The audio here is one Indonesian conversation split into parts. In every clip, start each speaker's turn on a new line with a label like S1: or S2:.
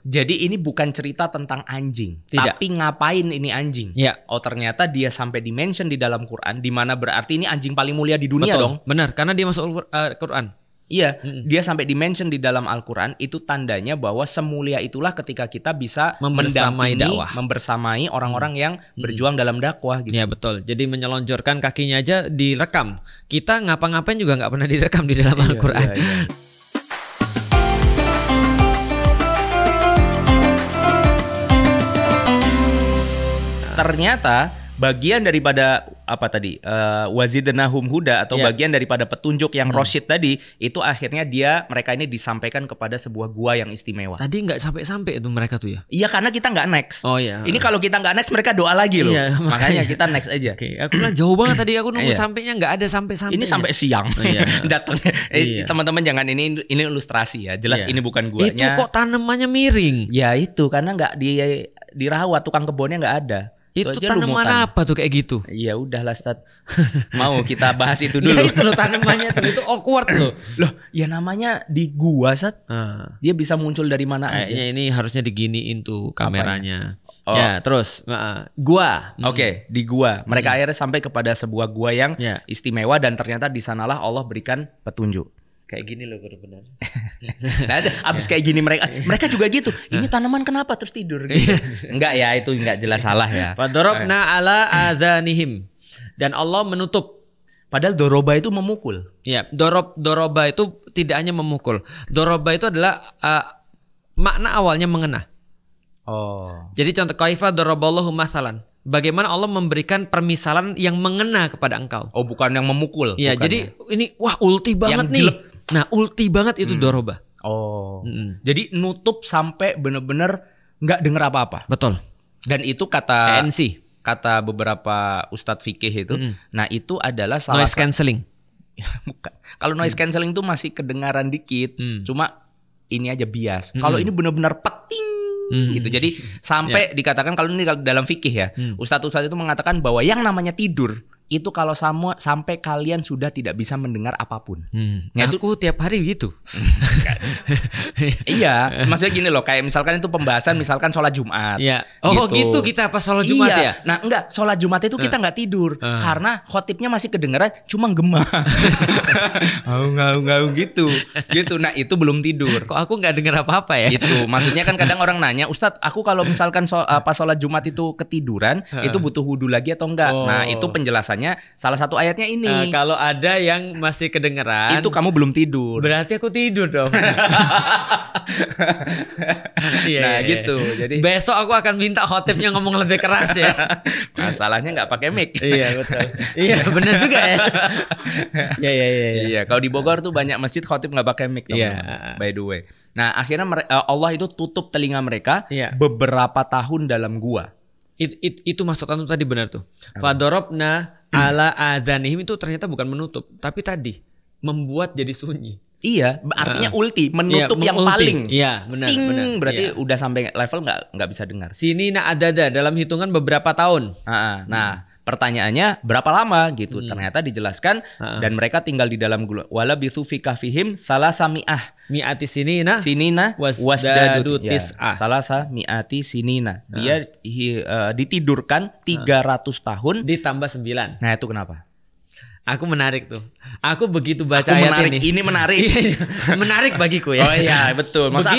S1: Jadi ini bukan cerita tentang anjing,
S2: Tidak.
S1: tapi ngapain ini anjing?
S2: Ya.
S1: Oh ternyata dia sampai di-mention di dalam Quran, di mana berarti ini anjing paling mulia di dunia
S2: Betul.
S1: dong.
S2: Benar, karena dia masuk Quran.
S1: Iya, dia sampai di-mention di dalam Al-Quran, itu tandanya bahwa semulia itulah ketika kita bisa
S2: Membersamai
S1: mendampingi,
S2: dakwah.
S1: membersamai orang-orang yang berjuang dalam dakwah gitu.
S2: Ya betul. Jadi menyelonjorkan kakinya aja direkam. Kita ngapa-ngapain juga nggak pernah direkam di dalam Al-Quran.
S1: Iya. Ternyata bagian daripada apa tadi wazidnahum huda atau bagian daripada petunjuk yang Rosyid tadi itu akhirnya mereka ini disampaikan kepada sebuah gua yang istimewa.
S2: Tadi nggak sampai-sampai itu mereka tuh ya.
S1: Iya karena kita nggak next.
S2: Oh iya.
S1: Ini kalau kita nggak next mereka doa lagi loh.
S2: Iya,
S1: makanya kita next aja.
S2: Oke, aku bilang jauh banget tadi aku nunggu sampainya nggak ada sampai-sampai.
S1: Ini sampai siang datang.
S2: Iya.
S1: Teman-teman jangan ini ilustrasi ya. Jelas ini bukan guanya.
S2: Itu kok tanamannya miring?
S1: Ya itu karena nggak dirawat, tukang kebunnya nggak ada.
S2: Itu tanaman apa tuh kayak gitu?
S1: Ya udahlah Stat. Mau kita bahas itu dulu.
S2: Ya itu loh tanamannya tuh, itu awkward loh.
S1: Loh, ya namanya di gua Sat. Dia bisa muncul dari mana aja.
S2: Kayaknya ini harusnya diginiin tuh kameranya.
S1: Oh.
S2: Ya, terus gua.
S1: Oke, di gua. Mereka akhirnya sampai kepada sebuah gua yang istimewa dan ternyata di sanalah Allah berikan petunjuk.
S2: Kayak gini loh benar-benar.
S1: Nah, abis kayak gini mereka juga gitu. Ini tanaman kenapa terus tidur gitu. Enggak ya, itu enggak jelas salah ya.
S2: Fadorobna ala adhanihim. Dan Allah menutup.
S1: Padahal doroba itu memukul.
S2: Ya, doroba itu tidak hanya memukul. Doroba itu adalah makna awalnya mengena.
S1: Oh.
S2: Jadi contoh kaifa doroballahu masalan. Bagaimana Allah memberikan permisalan yang mengena kepada engkau.
S1: Oh, bukan yang memukul.
S2: Iya, jadi ini wah ulti banget
S1: yang
S2: nih.
S1: Jelek.
S2: Nah, ulti banget itu doroba.
S1: Oh. Jadi nutup sampai bener-bener nggak denger apa-apa.
S2: Betul.
S1: Dan itu kata
S2: ANC.
S1: Kata beberapa ustadz fikih itu. Nah, itu adalah salah
S2: noise cancelling.
S1: Bukan. Kalau noise cancelling itu masih kedengaran dikit. Cuma ini aja bias. Kalau ini benar-benar peting gitu. Jadi sampai dikatakan kalau ini dalam fikih ya, ustadz-ustadz itu mengatakan bahwa yang namanya tidur itu kalau sampai kalian sudah tidak bisa mendengar apapun.
S2: Nah, aku tiap hari gitu.
S1: Iya, maksudnya gini loh, kayak misalkan itu pembahasan misalkan sholat Jumat.
S2: Iya. Oh gitu kita pas sholat Jumat ya.
S1: Nah enggak, sholat Jumat itu kita nggak tidur karena khotibnya masih kedengeran, cuma gema. Ngaung gitu. Nah itu belum tidur.
S2: Kok aku nggak dengar apa-apa ya?
S1: Gitu. Maksudnya kan kadang orang nanya, Ustadz, aku kalau misalkan pas sholat Jumat itu ketiduran, itu butuh wudhu lagi atau enggak? Nah itu penjelasannya salah satu ayatnya ini.
S2: Kalau ada yang masih kedengeran,
S1: itu kamu belum tidur.
S2: Berarti aku tidur dong.
S1: Gitu. Jadi
S2: besok aku akan minta khotibnya ngomong lebih keras ya.
S1: Masalahnya nggak pakai mic.
S2: Iya betul. Iya benar juga ya. Iya.
S1: Kalau di Bogor tuh banyak masjid khotib nggak pakai mic. By the way. Nah akhirnya Allah itu tutup telinga mereka beberapa tahun dalam gua.
S2: Itu maksud antum tadi benar tuh. Fadorobna ala adhanihim itu ternyata bukan menutup, tapi tadi membuat jadi sunyi.
S1: Iya, artinya ulti, menutup yang paling.
S2: Iya, benar.
S1: Berarti udah sampai level nggak bisa dengar.
S2: Sinina adada dalam hitungan beberapa tahun.
S1: Nah, pertanyaannya berapa lama gitu? Ternyata dijelaskan dan mereka tinggal di dalam gua. Wala bithu fi kahfihim salasa
S2: mi'ati sinina
S1: wasdadu
S2: tis'ah.
S1: Salasa mi'ati sinina. Dia ditidurkan 300 tahun
S2: ditambah 9.
S1: Nah, itu kenapa?
S2: Aku menarik tuh. Aku begitu baca ayat ini.
S1: Ini menarik.
S2: Menarik bagiku ya.
S1: Oh iya, betul. Masa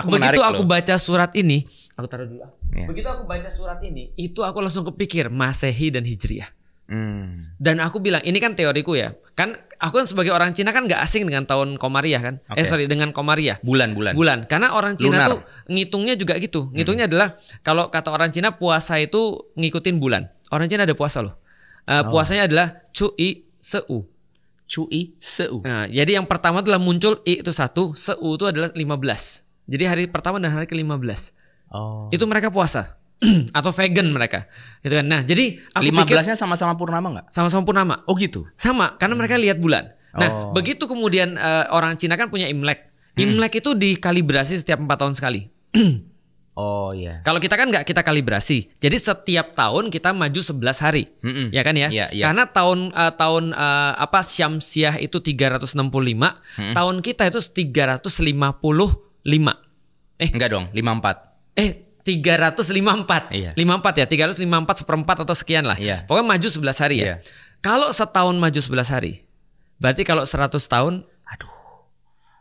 S2: begitu aku baca surat ini, aku taruh dulu. Begitu aku baca surat ini, itu aku langsung kepikir Masehi dan Hijriah. Dan aku bilang, ini kan teoriku ya. Kan aku kan sebagai orang Cina kan nggak asing dengan tahun Komariah kan. Dengan Komariah. Bulan. Karena orang Cina tuh ngitungnya juga gitu. Ngitungnya adalah kalau kata orang Cina puasa itu ngikutin bulan. Orang Cina ada puasa loh. Puasanya adalah Cu'i Seu. Nah, jadi yang pertama adalah muncul I itu 1, Seu itu adalah 15. Jadi hari pertama dan hari ke-15. Itu mereka puasa. Atau vegan mereka. Gitu kan. Nah, jadi aku
S1: 15-nya sama-sama purnama enggak?
S2: Sama-sama purnama.
S1: Oh gitu.
S2: Sama, karena mereka lihat bulan. Nah, begitu kemudian orang Cina kan punya Imlek. Imlek itu dikalibrasi setiap 4 tahun sekali.
S1: Oh iya.
S2: Kalau kita kan nggak kita kalibrasi. Jadi setiap tahun kita maju 11 hari. Ya kan ya? Karena tahun Syamsiah itu 365, tahun kita itu 355.
S1: Enggak dong, 54.
S2: 354.
S1: Iya.
S2: 54 ya, 354 seperempat atau sekian lah.
S1: Iya.
S2: Pokoknya maju 11 hari ya.
S1: Iya.
S2: Kalau setahun maju 11 hari, berarti kalau 100 tahun,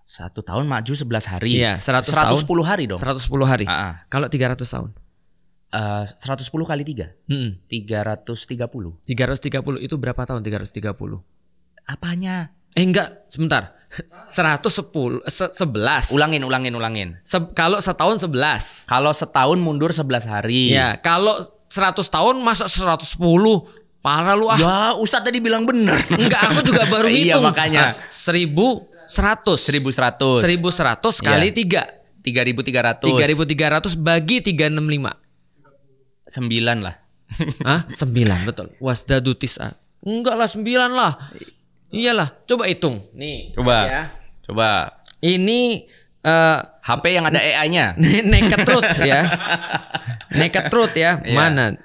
S1: 1 tahun maju 11 hari.
S2: Iya, 110
S1: hari dong.
S2: 110 hari. Kalau 300 tahun.
S1: 110 kali 3. 330.
S2: 330 itu berapa tahun 330?
S1: Apanya?
S2: Enggak, sebentar. 11.
S1: Ulangin.
S2: Kalau setahun 11.
S1: Kalau setahun mundur 11 hari.
S2: Ya, kalau 100 tahun masa 110. Parah lu ah.
S1: Ya, Ustadz tadi bilang bener.
S2: Enggak, aku juga baru hitung.
S1: Iya, makanya.
S2: 1100 kali 3.
S1: 3.300.
S2: 3.300 bagi 365.
S1: 9 lah.
S2: 9 betul. Wasdadu tis'a. Enggak lah 9 lah. Iyalah, coba hitung. Nih.
S1: Coba.
S2: Ya.
S1: Coba.
S2: Ini
S1: HP yang ada AI-nya.
S2: Naked Truth ya. Naked Truth ya.
S1: Iya.
S2: Mana?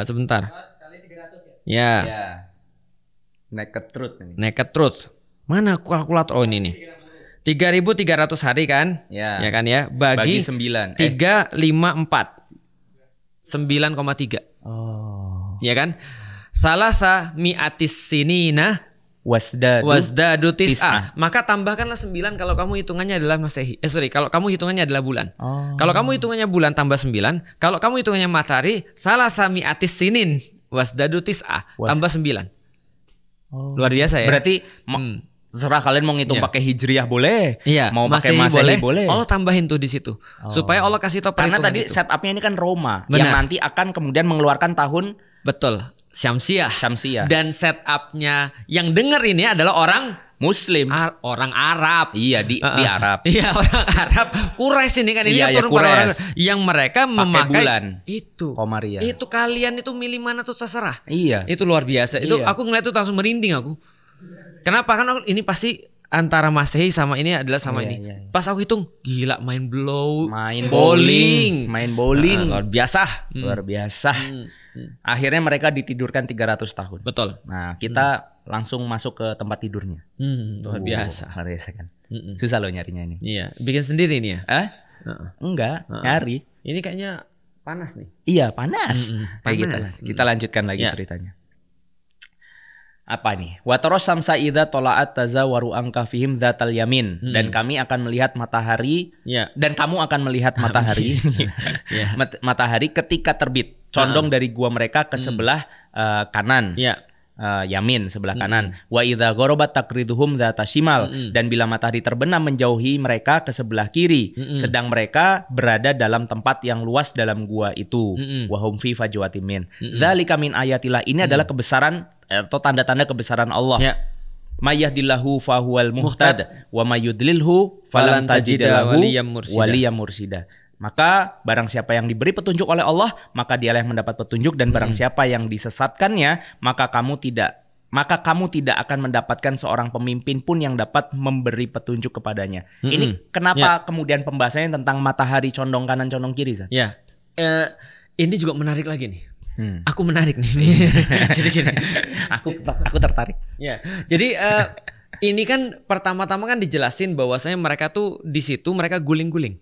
S2: Sebentar. Ya.
S1: Naked Truth ini.
S2: Naked Truth. Mana kalkulator? Oh ini nih. 3.300 hari kan?
S1: Ya.
S2: Ya kan ya. Bagi
S1: 9.
S2: 354. 9,3.
S1: Oh.
S2: Ya kan? Salasa mi'atis sinina wasdadu tis'ah. Maka tambahkanlah 9 kalau kamu hitungannya adalah Masehi. Kalau kamu hitungannya adalah bulan.
S1: Oh.
S2: Kalau kamu hitungannya bulan tambah 9, kalau kamu hitungannya matahari, salasa mi'atis sinin wasdadu tis'ah tambah 9.
S1: Oh.
S2: Luar biasa ya.
S1: Berarti terserah kalian mau ngitung pakai hijriah boleh, mau pakai Masehi boleh.
S2: Allah tambahin tuh di situ. Supaya Allah kasih tahu
S1: karena
S2: perhitungan
S1: tadi
S2: itu.
S1: setupnya ini kan Roma.
S2: Benar.
S1: Yang nanti akan kemudian mengeluarkan tahun
S2: Betul. Syamsiah.
S1: Dan
S2: setupnya yang dengar ini adalah orang
S1: Muslim.
S2: Orang Arab.
S1: Iya di Arab.
S2: Iya orang Arab. Quraisy ini kan ini
S1: Iya,
S2: turun pada orang yang mereka memakai
S1: bulan.
S2: Itu.
S1: Komariah.
S2: Itu kalian itu milih mana tuh terserah.
S1: Iya.
S2: Itu luar biasa. Itu
S1: Iya.
S2: aku ngeliat itu langsung merinding aku. Kenapa? Kan ini pasti antara Masehi sama ini adalah sama ini.
S1: Iya.
S2: Pas aku hitung, gila main
S1: bowling.
S2: Luar biasa.
S1: Luar biasa. Akhirnya mereka ditidurkan 300 tahun.
S2: Betul.
S1: Nah, kita langsung masuk ke tempat tidurnya.
S2: Luar biasa.
S1: Luar biasa kan. Susah loh nyarinya ini.
S2: Iya, bikin sendiri nih ya.
S1: Enggak, nyari.
S2: Ini kayaknya panas nih.
S1: Iya, panas. Kayak gitu.
S2: Panas.
S1: Kita lanjutkan lagi ceritanya. Apa nih? Wa taras samsa idza tala'at tazawaru anka fihim dzatal yamin. Dan kami akan melihat matahari dan kamu akan melihat matahari. Matahari ketika terbit, condong dari gua mereka ke sebelah kanan. Yamin sebelah kanan. Wa idza gharabat taqriduhum dzata shimal. Dan bila matahari terbenam menjauhi mereka ke sebelah kiri, sedang mereka berada dalam tempat yang luas dalam gua itu. Wa hum fi fajwatin min. Dzalika min ayatillah. Ini adalah kebesaran atau tanda-tanda kebesaran Allah. Mayyahdillahu fahuwal muhtad wa mayyudlilhu falan tajidalahu waliyam mursida. Maka barang siapa yang diberi petunjuk oleh Allah, maka dialah yang mendapat petunjuk, dan barang siapa yang disesatkannya, maka kamu tidak akan mendapatkan seorang pemimpin pun yang dapat memberi petunjuk kepadanya. Ini kenapa kemudian pembahasannya tentang matahari condong kanan condong kiri, Zat?
S2: Ini juga menarik lagi nih. Aku menarik nih. Jadi gini.
S1: Aku tertarik.
S2: Jadi ini kan pertama-tama kan dijelasin bahwasanya mereka tuh di situ mereka guling-guling.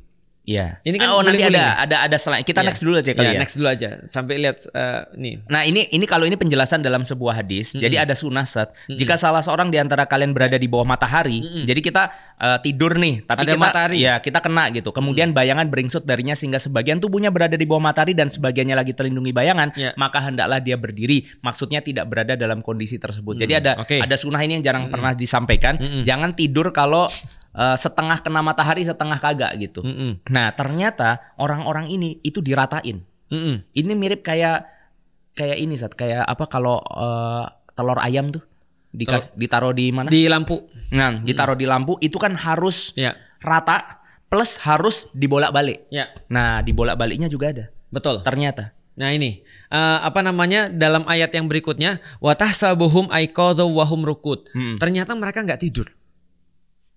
S1: Iya.
S2: Ini kan
S1: nanti ada selanjutnya. Kita next dulu aja kali ya.
S2: Next dulu aja sampai lihat nih.
S1: Nah, ini kalau ini penjelasan dalam sebuah hadis. Jadi ada sunnah, Sat. Jika salah seorang di antara kalian berada di bawah matahari, jadi kita tidur nih, tapi
S2: ada matahari.
S1: Kita kena gitu. Kemudian bayangan beringsut darinya sehingga sebagian tubuhnya berada di bawah matahari dan sebagiannya lagi terlindungi bayangan, maka hendaklah dia berdiri. Maksudnya tidak berada dalam kondisi tersebut. Jadi ada sunnah ini yang jarang pernah disampaikan. Jangan tidur kalau setengah kena matahari, setengah kagak gitu. Nah, ternyata orang-orang ini itu diratain. Ini mirip kayak ini, Sat. Kayak apa kalau telur ayam tuh ditaruh di mana?
S2: Di lampu.
S1: Nah, ditaruh di lampu itu kan harus rata plus harus dibolak-balik. Nah, dibolak-baliknya juga ada.
S2: Betul.
S1: Ternyata.
S2: Nah, ini dalam ayat yang berikutnya, wa tahsabuhum aiqadha wa hum rukud. Ternyata mereka enggak tidur.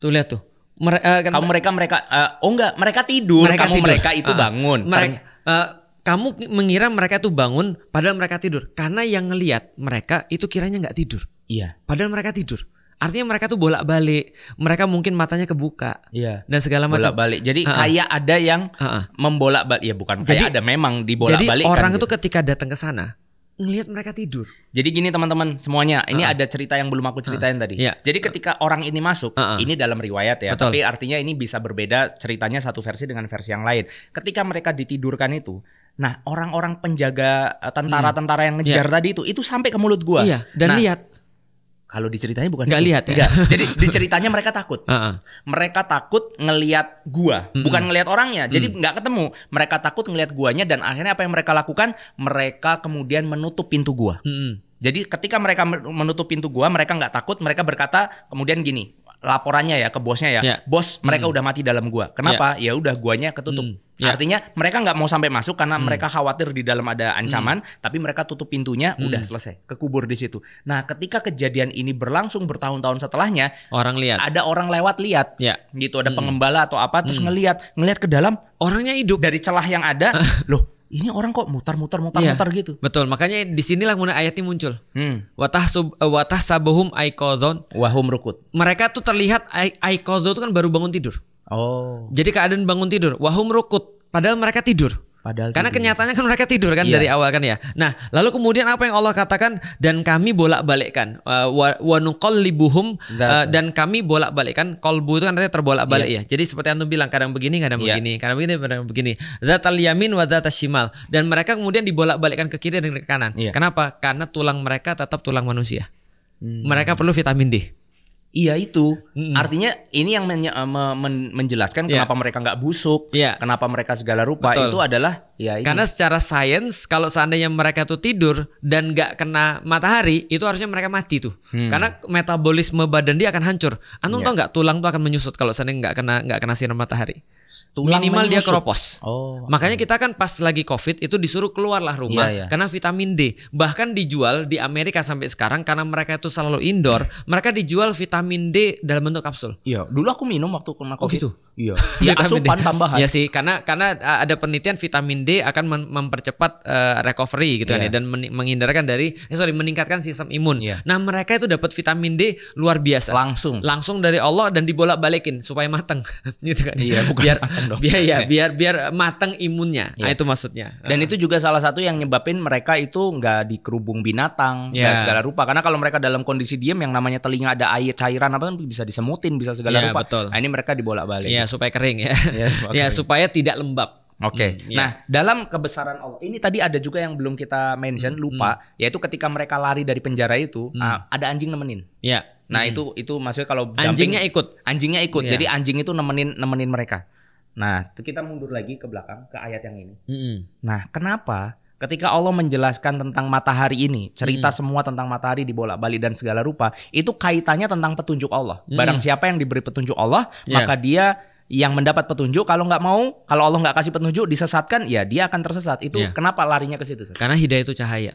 S2: Tuh lihat tuh.
S1: Mereka tidur. Mereka itu bangun.
S2: Kamu mengira mereka itu bangun, padahal mereka tidur. Karena yang ngelihat mereka itu kiranya nggak tidur.
S1: Iya.
S2: Padahal mereka tidur. Artinya mereka tuh bolak-balik. Mereka mungkin matanya kebuka.
S1: Iya.
S2: Dan segala macam.
S1: Bolak-balik. Jadi kayak ada yang membolak-balik. Ya bukan kayak ada, memang dibolak-balik.
S2: Jadi orang
S1: gitu.
S2: itu ketika datang ke sana ngelihat mereka tidur.
S1: Jadi gini teman-teman semuanya, ini ada cerita yang belum aku ceritain tadi.
S2: Iya.
S1: Jadi ketika orang ini masuk, ini dalam riwayat ya,
S2: Betul.
S1: tapi artinya ini bisa berbeda ceritanya satu versi dengan versi yang lain. Ketika mereka ditidurkan itu, nah orang-orang penjaga tentara-tentara yang ngejar tadi itu sampai ke mulut gua.
S2: Iya, dan lihat.
S1: Kalau diceritanya bukan
S2: nggak
S1: itu.
S2: lihat ya.
S1: Jadi diceritanya mereka takut. Mereka takut ngelihat gua, bukan ngelihat orangnya. Jadi nggak ketemu. Mereka takut ngelihat guanya dan akhirnya apa yang mereka lakukan? Mereka kemudian menutup pintu gua. Jadi ketika mereka menutup pintu gua, mereka nggak takut. Mereka berkata kemudian gini, laporannya ya ke bosnya ya, bos mereka udah mati dalam gua. Kenapa? Ya udah guanya ketutup. Artinya mereka nggak mau sampai masuk karena mereka khawatir di dalam ada ancaman, tapi mereka tutup pintunya, udah selesai, kekubur di situ. Nah, ketika kejadian ini berlangsung bertahun-tahun setelahnya,
S2: orang lihat,
S1: ada orang lewat lihat, gitu ada pengembala atau apa, terus ngelihat ke dalam,
S2: orangnya hidup
S1: dari celah yang ada, loh. Ini orang kok mutar-mutar gitu.
S2: Betul, makanya disinilah mulai ayatnya muncul. Watah sabuhum aiqadzon
S1: wahum rukut.
S2: Mereka tuh terlihat aiqadzon itu kan baru bangun tidur.
S1: Oh.
S2: Jadi keadaan bangun tidur, wahum rukut, padahal mereka tidur. Karena kenyataannya kan mereka tidur kan dari awal kan ya. Nah, lalu kemudian apa yang Allah katakan, dan kami bolak-balikkan wa nuqallibuhum, dan kami bolak-balikkan. Qalbu itu kan artinya terbolak-balik ya. Jadi seperti antum bilang, kadang begini, kadang begini, kadang begini. Zatal yamin wa zatas shimal, dan mereka kemudian dibolak-balikkan ke kiri dan ke kanan. Kenapa? Karena tulang mereka tetap tulang manusia. Mereka perlu vitamin D.
S1: Iya itu, artinya ini yang menjelaskan kenapa mereka nggak busuk, kenapa mereka segala rupa. Betul. Itu adalah ini.
S2: Karena secara sains kalau seandainya mereka tuh tidur dan nggak kena matahari, itu harusnya mereka mati tuh. Karena metabolisme badan dia akan hancur. Antum tau nggak, tulang tuh akan menyusut kalau seandainya nggak kena sinar matahari.
S1: Tulang
S2: minimal dia
S1: menyusut.
S2: keropos. Makanya kita kan pas lagi COVID itu disuruh keluarlah rumah karena vitamin D. Bahkan dijual di Amerika sampai sekarang karena mereka itu selalu indoor, mereka dijual vitamin D dalam bentuk kapsul.
S1: Iya, dulu aku minum waktu kena COVID.
S2: Gitu.
S1: Iya. Ya asupan tambahan.
S2: Iya sih, karena ada penelitian vitamin D akan mempercepat recovery gitu kan ya, dan menghindarkan meningkatkan sistem imun. Nah, mereka itu dapat vitamin D luar biasa. Langsung dari Allah dan dibolak-balikin supaya matang gitu kan. Iya, bukan biar matang imunnya. Nah, itu maksudnya.
S1: Dan itu juga salah satu yang nyebabin mereka itu nggak dikerubung binatang, nggak segala rupa. Karena kalau mereka dalam kondisi diam, yang namanya telinga ada air cairan apa kan bisa disemutin, bisa segala rupa.
S2: Betul.
S1: Nah, ini mereka dibolak-balik.
S2: Iya, supaya kering ya. Supaya tidak lembab.
S1: Oke. Nah, dalam kebesaran Allah ini tadi ada juga yang belum kita mention, lupa, yaitu ketika mereka lari dari penjara itu, ada anjing nemenin.
S2: Iya.
S1: Nah, itu maksudnya kalau
S2: anjingnya ikut.
S1: Jadi anjing itu nemenin mereka. Nah, kita mundur lagi ke belakang ke ayat yang ini. Nah, kenapa ketika Allah menjelaskan tentang matahari ini, cerita semua tentang matahari dibolak-balik dan segala rupa, itu kaitannya tentang petunjuk Allah. Barang siapa yang diberi petunjuk Allah, maka dia yang mendapat petunjuk. Kalau nggak mau, kalau Allah nggak kasih petunjuk, disesatkan, ya dia akan tersesat. Itu kenapa larinya ke situ?
S2: Karena hidayah itu cahaya.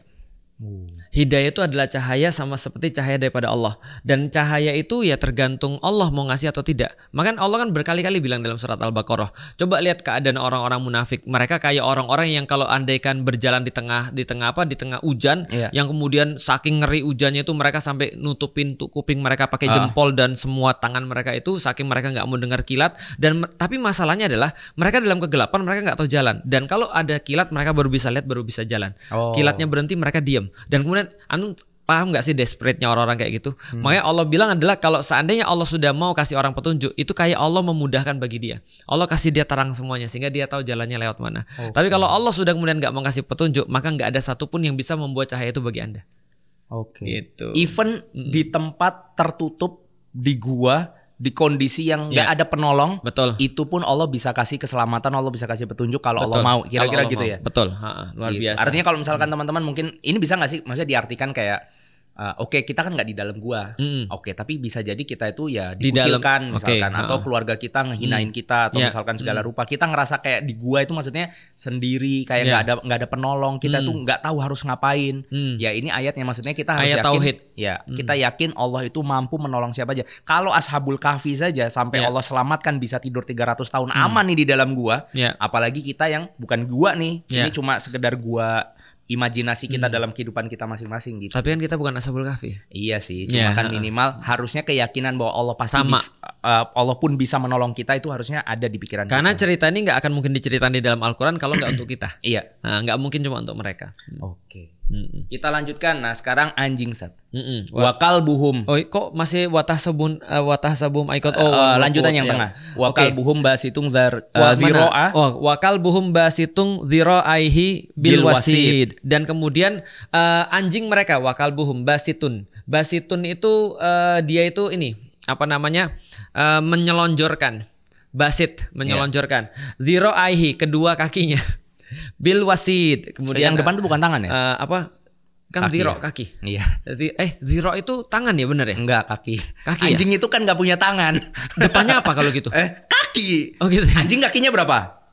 S2: Hidayah itu adalah cahaya, sama seperti cahaya daripada Allah. Dan cahaya itu ya tergantung Allah mau ngasih atau tidak. Makanya Allah kan berkali-kali bilang dalam surat Al-Baqarah, coba lihat keadaan orang-orang munafik. Mereka kayak orang-orang yang kalau andaikan berjalan di tengah hujan, yang kemudian saking ngeri hujannya itu mereka sampai nutupin kuping mereka pakai jempol dan semua tangan mereka itu, saking mereka nggak mau dengar kilat. Tapi masalahnya adalah mereka dalam kegelapan, mereka nggak tahu jalan. Dan kalau ada kilat, mereka baru bisa lihat, baru bisa jalan. Kilatnya berhenti, mereka diam. Dan kemudian anu paham gak sih desperate-nya orang-orang kayak gitu? Makanya Allah bilang adalah kalau seandainya Allah sudah mau kasih orang petunjuk, itu kayak Allah memudahkan bagi dia. Allah kasih dia terang semuanya sehingga dia tahu jalannya lewat mana. Tapi kalau Allah sudah kemudian gak mau kasih petunjuk, maka gak ada satupun yang bisa membuat cahaya itu bagi Anda. Gitu.
S1: Even di tempat tertutup, di gua, di kondisi yang nggak ada penolong, itu pun Allah bisa kasih keselamatan, Allah bisa kasih petunjuk kalau Allah mau, kira-kira gitu ya.
S2: Betul, luar biasa.
S1: Artinya kalau misalkan teman-teman mungkin ini bisa nggak sih, maksudnya diartikan kayak oke, kita kan nggak di dalam gua, oke, tapi bisa jadi kita itu ya dikucilkan misalkan, atau keluarga kita ngehinain kita, atau misalkan segala rupa, kita ngerasa kayak di gua itu maksudnya sendiri, kayak nggak ada penolong, kita tuh nggak tahu harus ngapain. Ya ini ayatnya, maksudnya kita harus yakin,
S2: tauhid.
S1: Kita yakin Allah itu mampu menolong siapa aja. Kalau Ashabul Kahfi saja sampai Allah selamatkan bisa tidur 300 tahun aman nih di dalam gua, apalagi kita yang bukan gua nih, ini cuma sekedar gua imajinasi kita dalam kehidupan kita masing-masing gitu.
S2: Tapi kan kita bukan Ashabul Kahfi.
S1: Iya sih, cuma kan minimal harusnya keyakinan bahwa Allah pasti Allah pun bisa menolong kita itu harusnya ada di pikiran
S2: Karena
S1: kita.
S2: cerita ini nggak akan mungkin diceritakan di dalam Al-Quran kalau nggak untuk kita.
S1: Iya.
S2: Nah, nggak mungkin cuma untuk mereka.
S1: Oke. Kita lanjutkan. Nah sekarang anjing Sat.
S2: Wakal
S1: buhum.
S2: Oh kok masih watahsabum aikot.
S1: Lanjutan yang tengah. Wakal buhum basitung ziro'a.
S2: Wakal buhum basitung ziro'aihi bil wasid. Dan kemudian anjing mereka wakal buhum basitun. Basitun itu dia itu ini apa namanya menyelonjorkan. Basit menyelonjorkan. Ziro'aihi kedua kakinya. Bil wasid. Kemudian
S1: yang depan itu bukan tangan ya?
S2: Kan
S1: kaki
S2: zero
S1: ya?
S2: kaki.
S1: Iya.
S2: Zero itu tangan ya benar ya?
S1: Enggak, kaki.
S2: Kaki.
S1: Anjing itu kan nggak punya tangan.
S2: Depannya apa kalau gitu?
S1: Kaki.
S2: Oh gitu.
S1: Anjing kakinya berapa?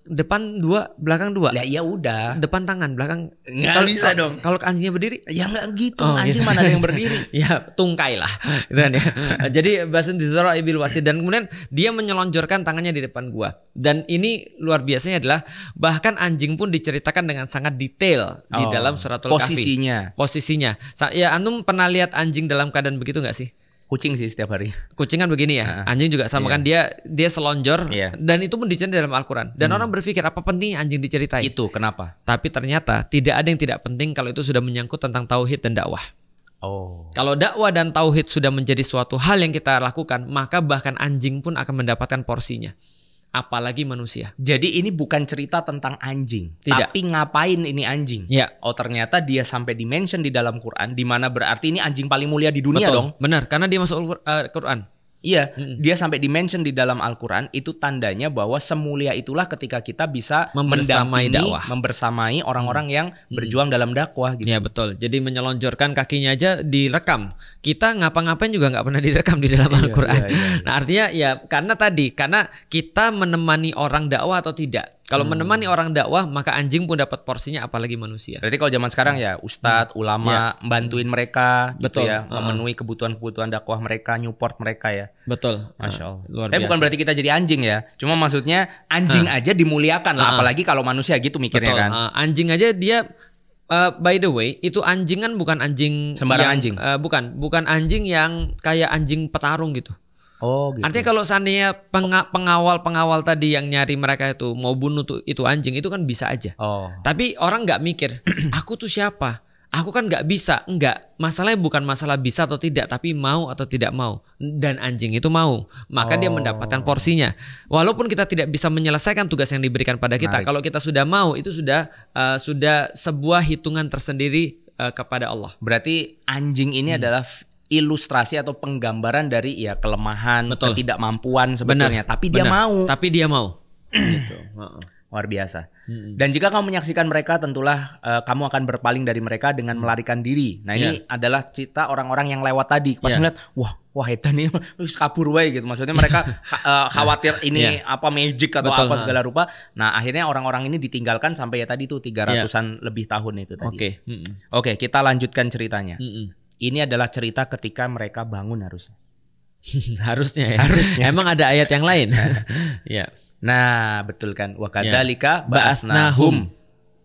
S2: Depan 2, belakang 2.
S1: Lah ya udah.
S2: Depan tangan, belakang.
S1: Nggak bisa dong.
S2: Kalau anjingnya berdiri?
S1: Ya nggak gitu. Anjing gitu. Mana ada yang berdiri?
S2: Ya tungkai lah. Gitu kan ya. Jadi basun dizara ibil wasid dan kemudian dia menyelonjorkan tangannya di depan gua. Dan ini luar biasanya adalah bahkan anjing pun diceritakan dengan sangat detail di dalam suratul Kahfi. Posisinya. Ya antum pernah lihat anjing dalam keadaan begitu nggak sih?
S1: Kucing sih setiap hari.
S2: Kucing kan begini ya. Anjing juga sama kan dia selonjor dan itu pun diceritain dalam Al-Qur'an. Dan orang berpikir apa pentingnya anjing diceritain?
S1: Itu kenapa?
S2: Tapi ternyata tidak ada yang tidak penting kalau itu sudah menyangkut tentang tauhid dan dakwah. Kalau dakwah dan tauhid sudah menjadi suatu hal yang kita lakukan, maka bahkan anjing pun akan mendapatkan porsinya. Apalagi manusia.
S1: Jadi ini bukan cerita tentang anjing,
S2: tidak.
S1: Tapi ngapain ini anjing?
S2: Ya.
S1: Oh ternyata dia sampai dimention di dalam Quran, di mana berarti ini anjing paling mulia di dunia.
S2: Betul,
S1: dong.
S2: Benar, karena dia masuk Quran.
S1: Iya, dia sampai dimention di dalam Al-Quran, itu tandanya bahwa semulia itulah ketika kita bisa
S2: membersamai dakwah,
S1: membersamai orang-orang yang berjuang dalam dakwah gitu.
S2: Ya betul, jadi menyelonjorkan kakinya aja direkam. Kita ngapa-ngapain juga nggak pernah direkam di dalam Al-Quran. Nah artinya ya karena kita menemani orang dakwah atau tidak. Kalau menemani orang dakwah, maka anjing pun dapat porsinya, apalagi manusia.
S1: Berarti kalau zaman sekarang ya ustadz, ulama, bantuin mereka,
S2: betul.
S1: Gitu ya, memenuhi kebutuhan-kebutuhan dakwah mereka, nyupport mereka ya.
S2: Betul.
S1: Masya Allah.
S2: Luar biasa.
S1: Bukan berarti kita jadi anjing ya. Cuma maksudnya anjing aja dimuliakan lah, apalagi kalau manusia gitu mikirnya. Betul. Kan.
S2: Anjing aja dia. By the way, itu anjing kan bukan anjing
S1: sembarang anjing.
S2: Bukan anjing yang kayak anjing petarung gitu.
S1: Oh gitu.
S2: Artinya kalau seandainya pengawal tadi yang nyari mereka itu mau bunuh itu anjing, itu kan bisa aja. Tapi orang nggak mikir, aku tuh siapa? Aku kan nggak bisa. Enggak. Masalahnya bukan masalah bisa atau tidak, tapi mau atau tidak mau. Dan anjing itu mau. Maka dia mendapatkan porsinya. Walaupun kita tidak bisa menyelesaikan tugas yang diberikan pada kita. Kalau kita sudah mau, itu sudah sebuah hitungan tersendiri kepada Allah.
S1: Berarti anjing ini adalah ilustrasi atau penggambaran dari ya kelemahan, ketidakmampuan sebetulnya. Tapi dia mau.
S2: Tapi dia mau. Gitu.
S1: Luar biasa. Dan jika kamu menyaksikan mereka, tentulah kamu akan berpaling dari mereka dengan melarikan diri. Nah ini adalah cerita orang-orang yang lewat tadi. Pas ngeliat, wah edan nih, kabur wae gitu. Maksudnya mereka khawatir ini apa magic atau apa segala rupa. Nah akhirnya orang-orang ini ditinggalkan sampai ya tadi tuh 300-an lebih tahun itu tadi. Oke, kita lanjutkan ceritanya. Ini adalah cerita ketika mereka bangun harusnya.
S2: Harusnya ya. Emang ada ayat yang lain? Ya.
S1: Nah, betul kan. Wa kadzalika ba'atsnahum.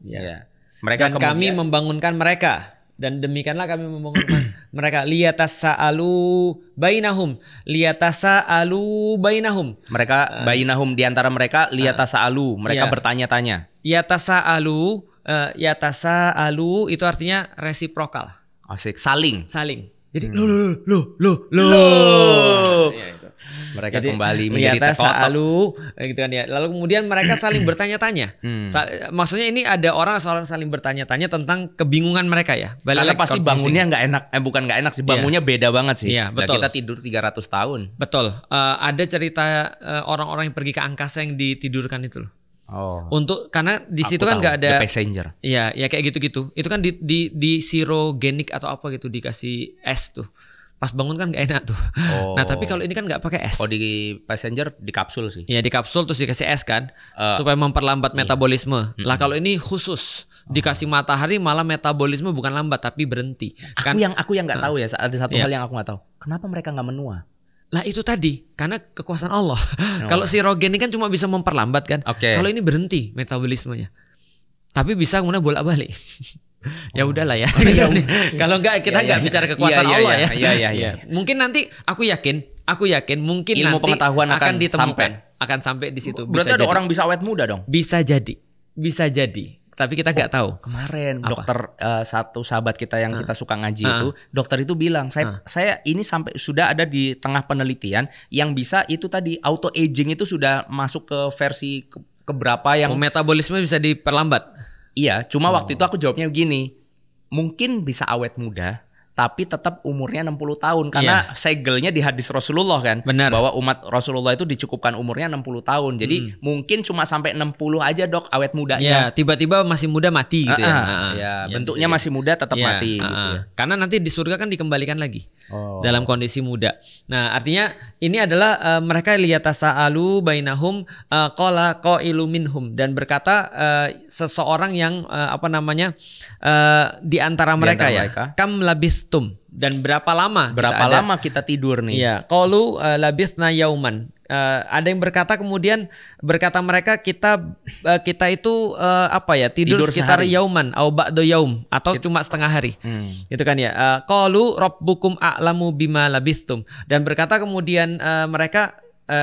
S2: Ya. Mereka dan kami membangunkan mereka dan demikianlah kami membangunkan mereka liyatasaalu bainahum. Mereka bainahum di antara mereka liyatasaalu. Mereka bertanya-tanya. Yatasaalu itu artinya resiprokal.
S1: Asik, saling.
S2: Jadi
S1: Ya, itu. Mereka kembali menjadi
S2: terkotok gitu kan ya. Lalu kemudian mereka saling bertanya-tanya. Maksudnya ini ada orang saling bertanya-tanya tentang kebingungan mereka ya.
S1: Karena pasti bangunnya nggak enak. Bukan nggak enak sih, bangunnya beda banget sih.
S2: Iya, betul.
S1: Kita tidur 300 tahun.
S2: Betul. Ada cerita orang-orang yang pergi ke angkasa yang ditidurkan itu loh. Karena di situ kan nggak ada
S1: The Passenger.
S2: Iya, ya kayak gitu-gitu. Itu kan di sirogenik atau apa gitu dikasih es tuh. Pas bangun kan gak enak tuh. Nah tapi kalau ini kan gak pakai es.
S1: Di Passenger di kapsul sih.
S2: Iya di kapsul terus dikasih es kan, supaya memperlambat metabolisme. Lah kalau ini khusus dikasih matahari malah metabolisme bukan lambat tapi berhenti.
S1: Aku yang nggak tahu ya. Ada satu hal yang aku nggak tahu. Kenapa mereka nggak menua?
S2: Lah itu tadi karena kekuasaan Allah. Kalau sirogen ini kan cuma bisa memperlambat kan. Kalau ini berhenti metabolismenya. Tapi bisa kemudian bolak-balik. Ya udahlah ya. Kalau enggak kita enggak bicara kekuasaan Allah ya. Iya. Mungkin nanti aku yakin mungkin
S1: ilmu
S2: nanti
S1: pengetahuan akan
S2: ditemukan, akan sampai di situ.
S1: Berarti ada orang bisa awet muda dong?
S2: Bisa jadi. Tapi kita nggak tahu.
S1: Kemarin dokter satu sahabat kita yang kita suka ngaji itu, dokter itu bilang, saya ini sampai sudah ada di tengah penelitian yang bisa itu tadi auto aging itu sudah masuk ke versi keberapa yang
S2: metabolisme bisa diperlambat.
S1: Iya, cuma waktu itu aku jawabnya begini, mungkin bisa awet muda, tapi tetap umurnya 60 tahun. Karena segelnya di hadis Rasulullah kan.
S2: Benar.
S1: Bahwa umat Rasulullah itu dicukupkan umurnya 60 tahun. Jadi mungkin cuma sampai 60 aja dok awet mudanya.
S2: Ya, tiba-tiba masih muda mati gitu
S1: ya. Bentuknya masih muda tetap mati. Gitu ya.
S2: Karena nanti di surga kan dikembalikan lagi. Dalam kondisi muda. Nah artinya ini adalah mereka liyatasa'alu bainahum qala qailu minhum. Dan berkata seseorang yang di antara mereka ya. Kam labistum. Dan berapa lama
S1: kita tidur nih?
S2: Iya, qalu labisna yauman. Ada yang berkata mereka kita itu tidur sekitar sehari. Yauman au ba'da yaum atau cuma setengah hari. Gitu kan ya. Qalu rabbukum a'lamu bima labistum. Dan berkata kemudian mereka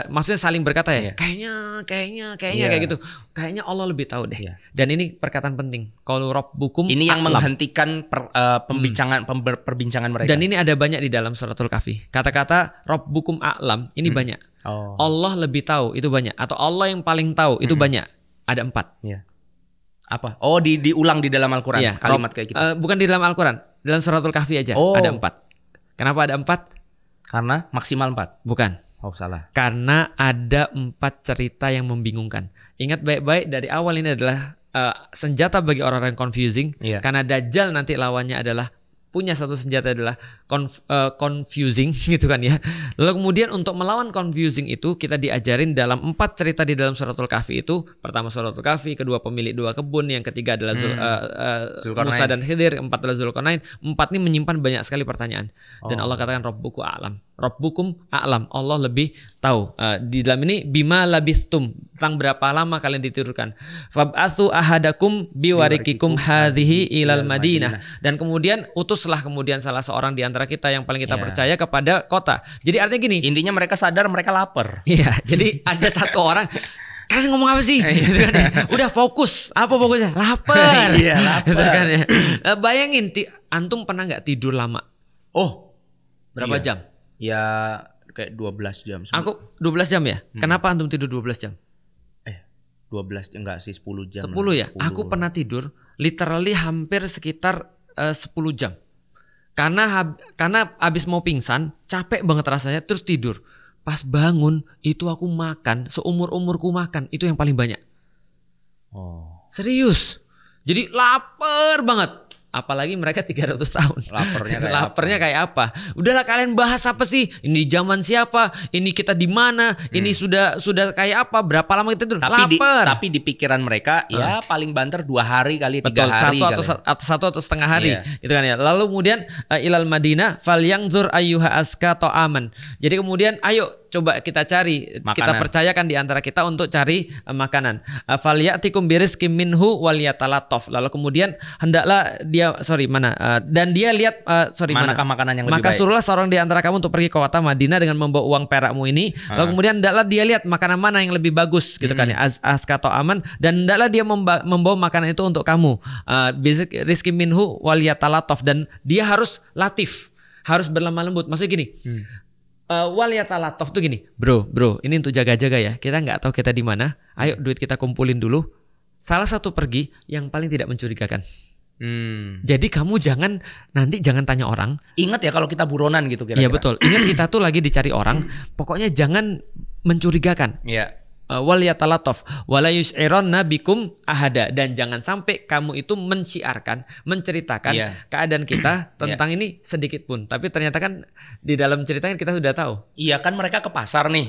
S2: maksudnya saling berkata ya. Kayaknya kayak gitu. Kayaknya Allah lebih tahu deh. Dan ini perkataan penting. Qalu rabbukum
S1: ini yang menghentikan perbincangan mereka.
S2: Dan ini ada banyak di dalam suratul Kahfi. Kata-kata rabbukum a'lam ini banyak. Allah lebih tahu itu banyak, atau Allah yang paling tahu itu banyak. Ada 4.
S1: Apa? Diulang di dalam Al-Quran kalimat kayak gitu.
S2: Bukan di dalam Al-Quran, dalam suratul Kahfi aja ada 4. Kenapa ada 4?
S1: Karena maksimal 4.
S2: Bukan.
S1: Salah.
S2: Karena ada 4 cerita yang membingungkan. Ingat baik-baik dari awal ini adalah senjata bagi orang-orang confusing. Karena Dajjal nanti lawannya adalah punya satu senjata adalah confusing gitu kan ya. Lalu kemudian untuk melawan confusing itu kita diajarin dalam 4 cerita di dalam suratul Kahfi itu. Pertama suratul Kahfi, kedua pemilik 2 kebun, yang ketiga adalah Musa dan Khidir, 4 adalah Zulkarnain. 4 ini menyimpan banyak sekali pertanyaan. Dan Allah katakan Rabbukum a'lam. Rabbukum a'lam, Allah lebih tahu. Di dalam ini bima labistum, tentang berapa lama kalian ditidurkan. Fab'atsu ahadakum biwarikikum hadhihi ilal Madinah. Dan kemudian utuslah kemudian salah seorang di antara kita yang paling kita percaya kepada kota. Jadi artinya gini,
S1: intinya mereka sadar mereka lapar.
S2: Iya, jadi ada satu orang, kalian ngomong apa sih? Gitu kan ya. Udah fokus. Apa fokusnya? Lapar.
S1: Iya, lapar. Gitu kan ya.
S2: Bayangin, antum pernah nggak tidur lama? Berapa jam?
S1: Ya kayak 12 jam.
S2: Aku 12 jam ya? Kenapa antum tidur 12 jam?
S1: 12 enggak sih, 10 jam.
S2: 10 ya? 10. Aku pernah tidur literally hampir sekitar 10 jam. Karena abis mau pingsan, capek banget rasanya, terus tidur. Pas bangun, itu aku makan, seumur-umurku makan, itu yang paling banyak. Serius. Jadi lapar banget. Apalagi mereka 300 tahun. Laparnya kayak apa? Udahlah kalian bahas apa sih? Ini zaman siapa? Ini kita di mana? Ini sudah kayak apa? Berapa lama kita tidur? Lapar.
S1: Tapi di pikiran mereka ya paling banter 2 hari kali, 3 hari.
S2: Satu atau setengah hari. Gitu kan ya. Lalu kemudian ilal Madinah falyanzur ayyuha azka ta'aman. Jadi kemudian ayo coba kita cari, kita percayakan di antara kita untuk cari makanan. Falyatikum birizqim minhu waliyatalataf. Lalu kemudian hendaklah dia dan dia lihat
S1: manakah makanan yang lebih
S2: maka
S1: baik.
S2: suruhlah seorang di antara kamu untuk pergi ke kota Madinah dengan membawa uang perakmu ini. Lalu kemudian hendaklah dia lihat makanan mana yang lebih bagus gitu kan ya, azka atau aman, dan hendaklah dia membawa makanan itu untuk kamu. Rizqim minhu waliyatalataf, dan dia harus latif, harus berlemah lembut. Maksudnya gini. Waliyatalataf tuh gini, bro, ini untuk jaga-jaga ya. Kita nggak tahu kita di mana. Ayo duit kita kumpulin dulu. Salah satu pergi yang paling tidak mencurigakan. Jadi kamu jangan tanya orang.
S1: Ingat ya kalau kita buronan gitu kira-kira.
S2: Iya betul. Ingat kita tuh lagi dicari orang. Pokoknya jangan mencurigakan.
S1: Iya.
S2: Waliyatalataf wala yus'ironna bikum ahada, dan jangan sampai kamu itu menceritakan keadaan kita tentang ini sedikit pun. Tapi ternyata kan di dalam ceritanya kita sudah tahu.
S1: Iya kan, mereka ke pasar nih.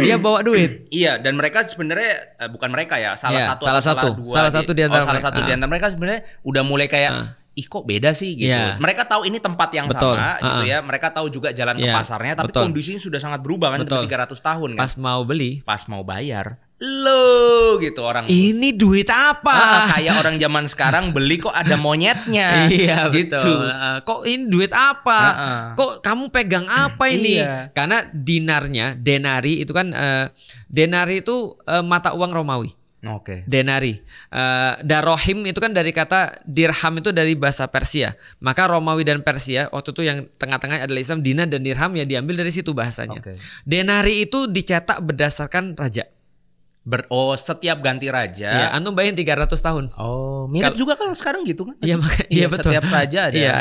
S2: Dia bawa duit.
S1: Iya, dan mereka sebenarnya bukan mereka ya, salah satu di antara
S2: mereka
S1: mereka sebenarnya udah mulai kayak kok beda sih gitu. Mereka tahu ini tempat yang sama gitu ya. Mereka tahu juga jalan ke pasarnya, tapi kondisinya sudah sangat berubah kan, udah 300 tahun kan.
S2: Pas mau beli,
S1: pas mau bayar, loh gitu orang.
S2: Ini duit apa?
S1: Kayak orang zaman sekarang beli kok ada monyetnya.
S2: Iya
S1: gitu.
S2: Betul. Kok ini duit apa? Kok kamu pegang apa ini? Karena denari itu kan denari itu mata uang Romawi. Denari. Darohim itu kan dari kata dirham, itu dari bahasa Persia. Maka Romawi dan Persia waktu itu yang tengah-tengah adalah Islam, dinar dan dirham ya diambil dari situ bahasanya. Denari itu dicetak berdasarkan raja.
S1: Setiap ganti raja.
S2: Ya, antum bayangin 300 tahun.
S1: Mirip juga kalau sekarang gitu kan?
S2: Iya betul.
S1: Setiap raja ada.
S2: Iya,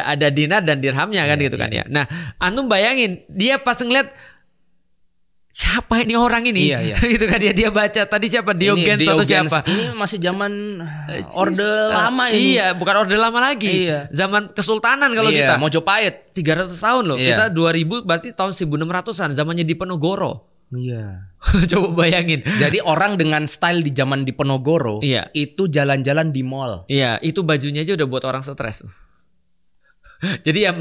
S2: ada dinar dan dirhamnya kan gitu kan ya. Nah, antum bayangin dia pas ngeliat siapa ini orang ini? Gitu kan dia baca tadi siapa, Diogenes atau siapa?
S1: Ini masih zaman orde lama ini.
S2: Iya, bukan orde lama lagi. Zaman kesultanan kalau kita.
S1: Mojopahit.
S2: 300 tahun loh. Kita 2000 berarti tahun 1600-an, zamannya Diponegoro. Coba bayangin. Jadi orang dengan style di zaman Diponegoro itu jalan-jalan di mall. Iya, itu bajunya aja udah buat orang stres. Jadi ya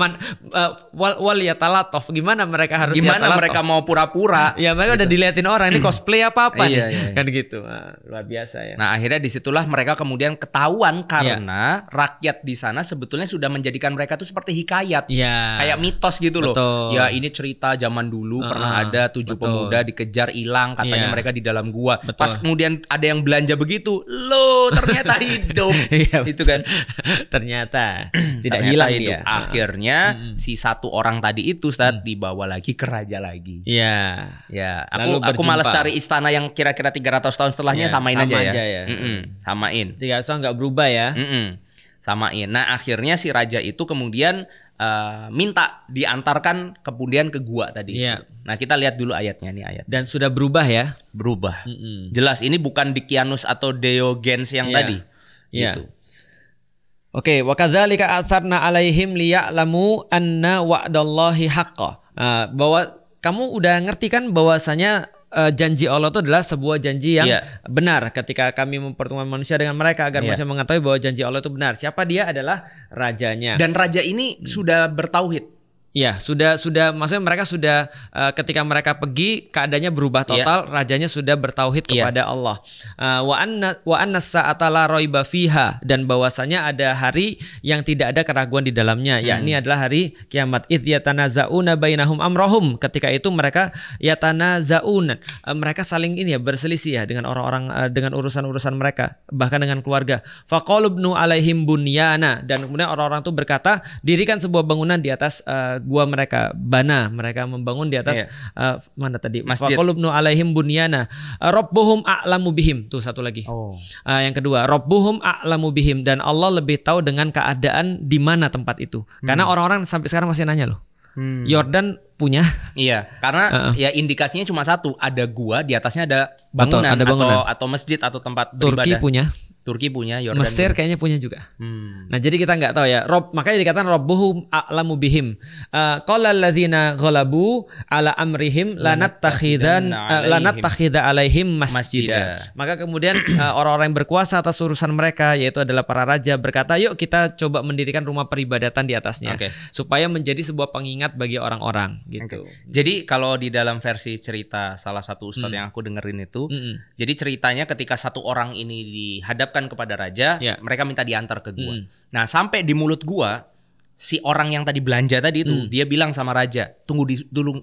S2: wal ya talatov, gimana mereka harus
S1: mereka mau pura-pura?
S2: Ya mereka udah diliatin orang ini cosplay apa nih, kan gitu. Luar biasa ya.
S1: Nah akhirnya disitulah mereka kemudian ketahuan karena rakyat di sana sebetulnya sudah menjadikan mereka tuh seperti hikayat, kayak mitos gitu loh. Ya ini cerita zaman dulu pernah ada 7 pemuda dikejar hilang, katanya mereka di dalam gua. Pas kemudian ada yang belanja begitu, loh ternyata hidup, itu kan?
S2: Ternyata tidak hilang dia.
S1: Akhirnya si satu orang tadi itu dibawa lagi ke raja lagi. Aku malas cari istana yang kira-kira 300 tahun setelahnya, samain aja ya. Samain.
S2: 300 tahun nggak berubah ya.
S1: Samain. Nah akhirnya si raja itu kemudian minta diantarkan kemudian ke gua tadi. Nah kita lihat dulu ayatnya nih, ayat.
S2: Dan sudah berubah ya?
S1: Berubah. Jelas ini bukan Diogenes atau Diogenes yang tadi. Gitu.
S2: Oke, wa kadzalika atsarna alaihim liya'lamu anna wa'dallahi haqqo. Bahwa kamu udah ngerti kan bahwasanya janji Allah itu adalah sebuah janji yang benar ketika kami mempertemukan manusia dengan mereka agar manusia mengetahui bahwa janji Allah itu benar. Siapa dia? Adalah rajanya.
S1: Dan raja ini sudah bertauhid.
S2: Ya, sudah maksudnya mereka sudah ketika mereka pergi keadaannya berubah total, rajanya sudah bertauhid kepada Allah. Wa anna sa'ata la raiba fiha, dan bahwasanya ada hari yang tidak ada keraguan di dalamnya, yakni adalah hari kiamat. Idz yatanaza'una bainahum amrahum, ketika itu mereka yatanaza'un, mereka saling berselisih dengan orang-orang, dengan urusan-urusan mereka, bahkan dengan keluarga. Faqalu ibnu alaihim bunyana, dan kemudian orang-orang itu berkata, dirikan sebuah bangunan di atas gua mereka, mereka membangun di atas mana tadi?
S1: Masjid.
S2: Faqalubnu alaihim bunyana. Rabbuhum a'lamu bihim. Tuh satu lagi. Yang kedua, Rabbuhum a'lamu bihim, dan Allah lebih tahu dengan keadaan di mana tempat itu. Karena orang-orang sampai sekarang masih nanya loh. Yordan punya?
S1: Iya, karena ya indikasinya cuma satu, ada gua, di atasnya ada bangunan, atau masjid atau tempat beribadah. Turki punya, Yordan
S2: Mesir kayaknya punya juga. Nah jadi kita nggak tahu ya. Makanya dikatakan Rabbuhum a'lamu bihim. Qala alladzina ghalabu ala amrihim lanattakhidha alaihim masjida. Maka kemudian orang-orang yang berkuasa atas urusan mereka, yaitu adalah para raja, berkata, yuk kita coba mendirikan rumah peribadatan di atasnya, supaya menjadi sebuah pengingat bagi orang-orang gitu.
S1: Jadi kalau di dalam versi cerita salah satu ustadz yang aku dengerin itu, jadi ceritanya ketika satu orang ini dihadap kepada raja, mereka minta diantar ke gua. Nah, sampai di mulut gua, si orang yang tadi belanja tadi itu, dia bilang sama raja, tunggu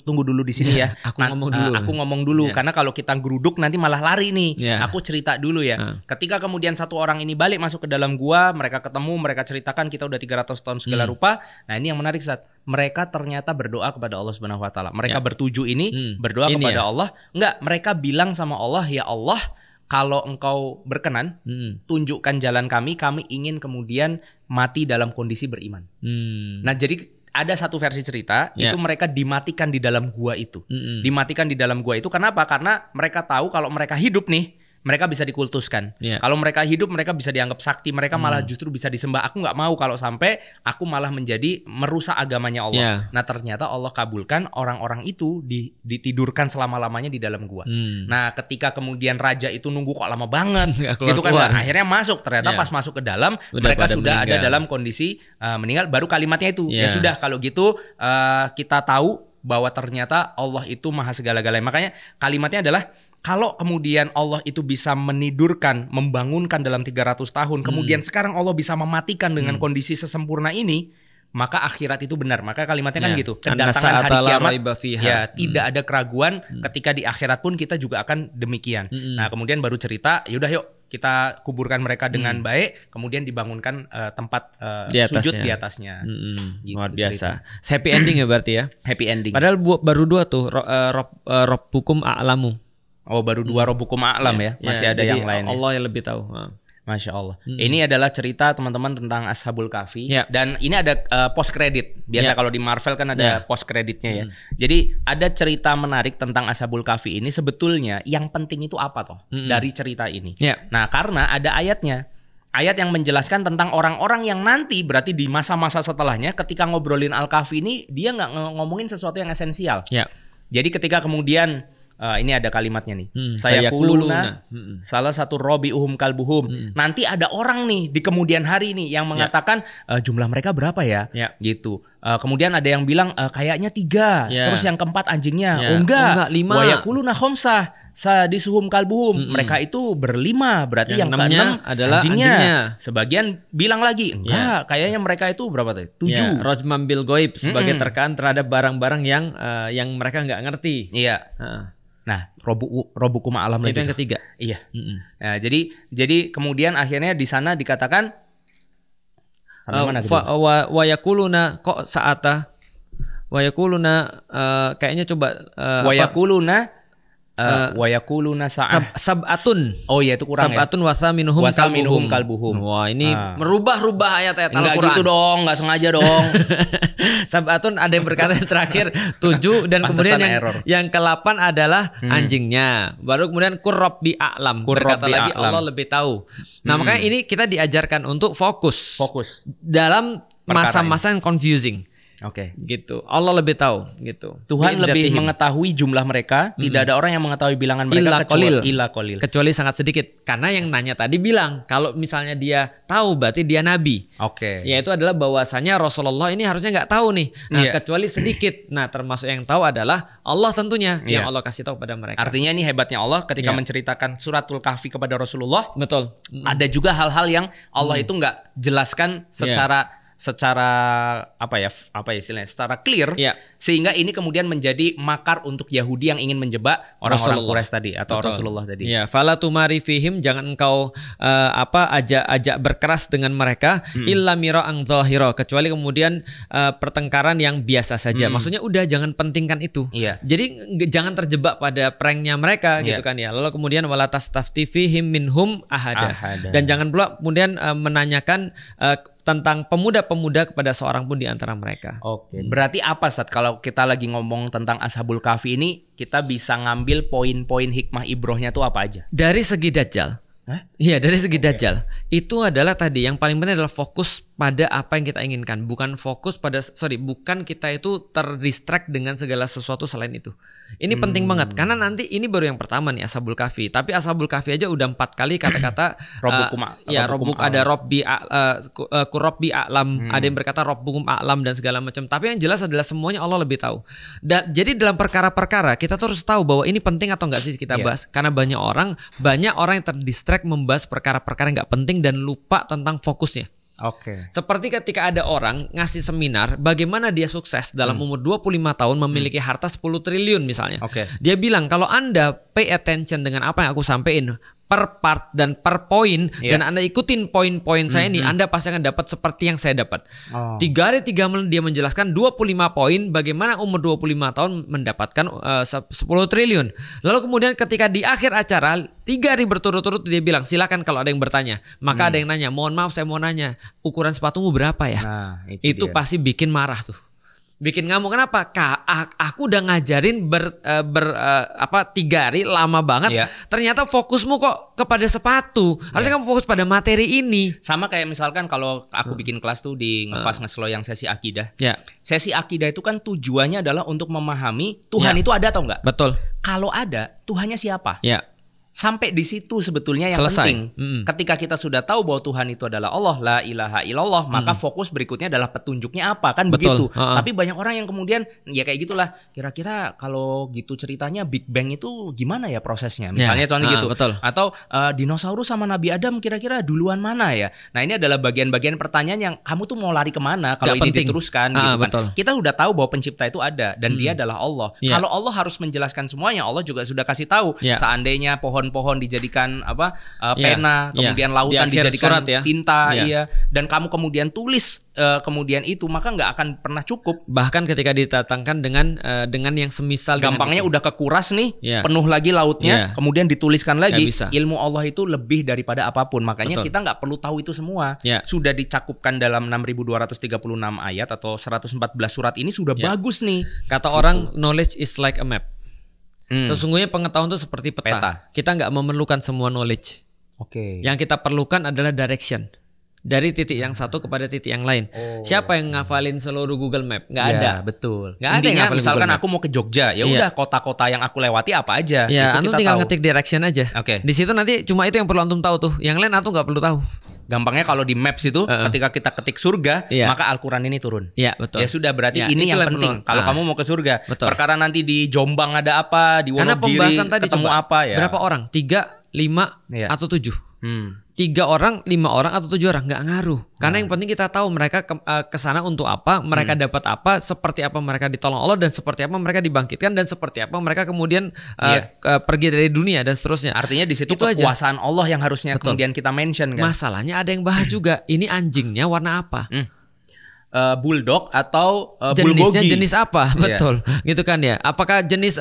S1: dulu di sini ya.
S2: Aku ngomong dulu.
S1: Karena kalau kita geruduk nanti malah lari nih. Aku cerita dulu ya. Ketika kemudian satu orang ini balik masuk ke dalam gua, mereka ketemu, mereka ceritakan kita udah 300 tahun segala rupa. Nah, ini yang menarik, Ustaz. Mereka ternyata berdoa kepada Allah Subhanahu wa taala. Mereka bertujuh ini berdoa kepada Allah. Enggak, mereka bilang sama Allah, ya Allah, kalau engkau berkenan, tunjukkan jalan kami ingin kemudian mati dalam kondisi beriman. Nah jadi ada satu versi cerita, itu mereka dimatikan di dalam gua itu. Dimatikan di dalam gua itu kenapa? Karena mereka tahu kalau mereka hidup nih, mereka bisa dikultuskan. Kalau mereka hidup mereka bisa dianggap sakti, mereka malah justru bisa disembah. Aku nggak mau kalau sampai aku malah menjadi merusak agamanya Allah. Nah ternyata Allah kabulkan, orang-orang itu ditidurkan selama-lamanya di dalam gua. Nah ketika kemudian raja itu nunggu kok lama banget gitu kan, nah, akhirnya masuk, ternyata pas masuk ke dalam mereka sudah ada dalam kondisi meninggal. Baru kalimatnya itu ya sudah kalau gitu kita tahu bahwa ternyata Allah itu maha segala-galanya. Makanya kalimatnya adalah kalau kemudian Allah itu bisa menidurkan, membangunkan dalam 300 tahun, kemudian sekarang Allah bisa mematikan dengan kondisi sesempurna ini, maka akhirat itu benar. Maka kalimatnya kan gitu, kedatangan hari kiamat ya tidak ada keraguan, ketika di akhirat pun kita juga akan demikian. Nah kemudian baru cerita, yaudah yuk kita kuburkan mereka dengan baik, kemudian dibangunkan tempat sujud di atasnya.
S2: Gitu, luar biasa. Cerita. Happy ending ya berarti ya.
S1: Happy ending.
S2: Padahal baru 2 tuh, Rabbukum a'lamu.
S1: Oh baru 2 Rabbukum a'lam ya. Masih ada yang lain.
S2: Allah yang lebih tahu.
S1: Masya Allah. Ini adalah cerita teman-teman tentang Ashabul Kahfi. Dan ini ada post credit. Biasa kalau di Marvel kan ada post creditnya ya. Jadi ada cerita menarik tentang Ashabul Kahfi ini. Sebetulnya yang penting itu apa toh dari cerita ini? Nah karena ada ayatnya. Ayat yang menjelaskan tentang orang-orang yang nanti berarti di masa-masa setelahnya ketika ngobrolin Al-Kahfi ini dia nggak ngomongin sesuatu yang esensial. Jadi ketika kemudian ini ada kalimatnya nih. Saya kuluna salah satu robiuhum kalbuhum. Nanti ada orang nih di kemudian hari nih yang mengatakan jumlah mereka berapa ya? Gitu. Kemudian ada yang bilang kayaknya 3. Terus yang keempat anjingnya. Oh enggak 5. Wa yakuluna khamsah sadisuhum kalbuhum. Mereka itu berlima. Berarti yang keenam adalah anjingnya. Sebagian bilang lagi enggak, kayaknya mereka itu berapa tadi? 7.
S2: Rajman bil ghaib sebagai terkaan terhadap barang-barang yang mereka enggak ngerti.
S1: Nah, Rabbukum a'lam
S2: itu yang ketiga.
S1: Iya. Nah, jadi kemudian akhirnya di sana dikatakan
S2: wa yakuluna kok saata wa yakuluna kayaknya coba
S1: wa yakuluna wa yakuluna
S2: sab'atun.
S1: Oh iya itu kurang
S2: sab'atun ya. Wasaminuhum kalbuhum. Wah, ini merubah-rubah ayat-ayat Al-Qur'an.
S1: Enggak gitu dong, enggak sengaja dong.
S2: Sab'atun ada yang berkata terakhir 7 dan kemudian yang ke-8 adalah anjingnya. Baru kemudian Rabbi a'lam. Berkata lagi Allah lebih tahu. Nah, makanya ini kita diajarkan untuk fokus dalam masa-masa yang confusing. Gitu. Allah lebih tahu gitu.
S1: Tuhan lebih mengetahui jumlah mereka, tidak ada orang yang mengetahui bilangan mereka
S2: kecuali sangat sedikit. Karena yang nanya tadi bilang kalau misalnya dia tahu berarti dia nabi. Yaitu adalah bahwasanya Rasulullah ini harusnya nggak tahu nih. Nah, kecuali sedikit. Nah, termasuk yang tahu adalah Allah tentunya yang Allah kasih tahu pada mereka.
S1: Artinya ini hebatnya Allah ketika menceritakan suratul Kahfi kepada Rasulullah.
S2: Betul.
S1: Ada juga hal-hal yang Allah itu nggak jelaskan secara apa ya istilahnya secara clear sehingga ini kemudian menjadi makar untuk Yahudi yang ingin menjebak orang-orang Quraisy tadi atau Rasulullah tadi.
S2: Fala tumari fihim, jangan engkau ajak berkeras dengan mereka illa mira'an dhahira, kecuali kemudian pertengkaran yang biasa saja. Maksudnya udah jangan pentingkan itu. Jadi jangan terjebak pada pranknya mereka gitu kan ya. Lalu kemudian wala tastafti fihim minhum ahada. Dan jangan pula kemudian menanyakan tentang pemuda-pemuda kepada seorang pun di antara mereka.
S1: Berarti apa Ustaz kalau kita lagi ngomong tentang Ashabul Kahfi ini, kita bisa ngambil poin-poin hikmah ibrohnya tuh apa aja?
S2: Dari segi Dajjal. Iya, dari segi Dajjal. Itu adalah tadi yang paling penting adalah fokus pada apa yang kita inginkan, bukan bukan kita itu terdistract dengan segala sesuatu selain itu. Ini penting banget karena nanti ini baru yang pertama nih Ashabul Kahfi, tapi Ashabul Kahfi aja udah 4 kali kata-kata ada Rabbi a'lam, ada yang berkata Rabbukum a'lam dan segala macam. Tapi yang jelas adalah semuanya Allah lebih tahu. Jadi dalam perkara-perkara kita tuh harus tahu bahwa ini penting atau enggak sih kita bahas, karena banyak orang yang terdistract membahas perkara-perkara yang enggak penting dan lupa tentang fokusnya. Seperti ketika ada orang ngasih seminar bagaimana dia sukses dalam umur 25 tahun memiliki harta 10 triliun misalnya. Dia bilang kalau Anda pay attention dengan apa yang aku sampaikan per part dan per poin dan Anda ikutin poin-poin saya ini, Anda pasti akan dapat seperti yang saya dapat. 3 hari 3 menit dia menjelaskan 25 poin bagaimana umur 25 tahun mendapatkan 10 triliun. Lalu kemudian ketika di akhir acara 3 hari berturut-turut dia bilang silakan kalau ada yang bertanya. Maka ada yang nanya, mohon maaf saya mau nanya ukuran sepatumu berapa ya? Itu pasti bikin marah tuh. Bikin ngamuk. Kenapa? Aku udah ngajarin 3 hari lama banget. Yeah. Ternyata fokusmu kok kepada sepatu. Harusnya kamu fokus pada materi ini.
S1: Sama kayak misalkan kalau aku bikin kelas tuh di Ngefast Ngeslow yang sesi akidah.
S2: Yeah.
S1: Sesi akidah itu kan tujuannya adalah untuk memahami Tuhan itu ada atau enggak.
S2: Betul.
S1: Kalau ada, Tuhannya siapa?
S2: Ya.
S1: Sampai di situ sebetulnya yang
S2: selesai.
S1: Penting. Ketika kita sudah tahu bahwa Tuhan itu adalah Allah, la ilaha illallah, maka fokus berikutnya adalah petunjuknya apa, kan begitu. Tapi banyak orang yang kemudian ya kayak gitulah. Kira-kira kalau gitu ceritanya Big Bang itu gimana ya prosesnya? Misalnya contoh gitu.
S2: Betul.
S1: Atau dinosaurus sama Nabi Adam kira-kira duluan mana ya? Nah, ini adalah bagian-bagian pertanyaan yang kamu tuh mau lari kemana kalau ini penting diteruskan gitu kan.
S2: Betul.
S1: Kita udah tahu bahwa pencipta itu ada dan dia adalah Allah. Kalau Allah harus menjelaskan semuanya, Allah juga sudah kasih tahu. Seandainya pohon dijadikan pena, kemudian lautan dijadikan surat, tinta, dan kamu kemudian tulis kemudian itu, maka nggak akan pernah cukup.
S2: Bahkan ketika ditatangkan dengan yang semisal,
S1: gampangnya udah kekuras nih, penuh lagi lautnya, kemudian dituliskan lagi. Ilmu Allah itu lebih daripada apapun, makanya kita nggak perlu tahu itu semua. Sudah dicakupkan dalam 6.236 ayat atau 114 surat ini sudah bagus nih.
S2: Kata orang, knowledge is like a map. Sesungguhnya pengetahuan itu seperti peta. Kita nggak memerlukan semua knowledge. Yang kita perlukan adalah direction. Dari titik yang satu kepada titik yang lain. Siapa yang ngafalin seluruh Google Map? Nggak ada.
S1: Betul.
S2: Nggak ada.
S1: Intinya misalkan aku mau ke Jogja, ya udah kota-kota yang aku lewati apa aja.
S2: Ya, antum tinggal ngetik direction aja. Di situ nanti cuma itu yang perlu antum tahu tuh. Yang lain antum nggak perlu tahu.
S1: Gampangnya kalau di Maps itu ketika kita ketik surga, maka Al-Quran ini turun.
S2: Iya, betul.
S1: Ya sudah, berarti ini yang penting. Kalau kamu mau ke surga, perkara nanti di Jombang ada apa, di Wonogiri ketemu apa ya.
S2: Berapa orang? 3, 5, atau 7? 3 orang, 5 orang, atau 7 orang, nggak ngaruh. Karena yang penting kita tahu mereka kesana untuk apa, mereka dapat apa, seperti apa mereka ditolong Allah, dan seperti apa mereka dibangkitkan, dan seperti apa mereka kemudian pergi dari dunia dan seterusnya.
S1: Artinya di situ kekuasaan Allah yang harusnya kemudian kita mention kan.
S2: Masalahnya ada yang bahas juga. Ini anjingnya warna apa?
S1: Bulldog atau
S2: jenisnya
S1: bulgogi.
S2: Jenis apa? Betul, gitu kan ya. Apakah jenis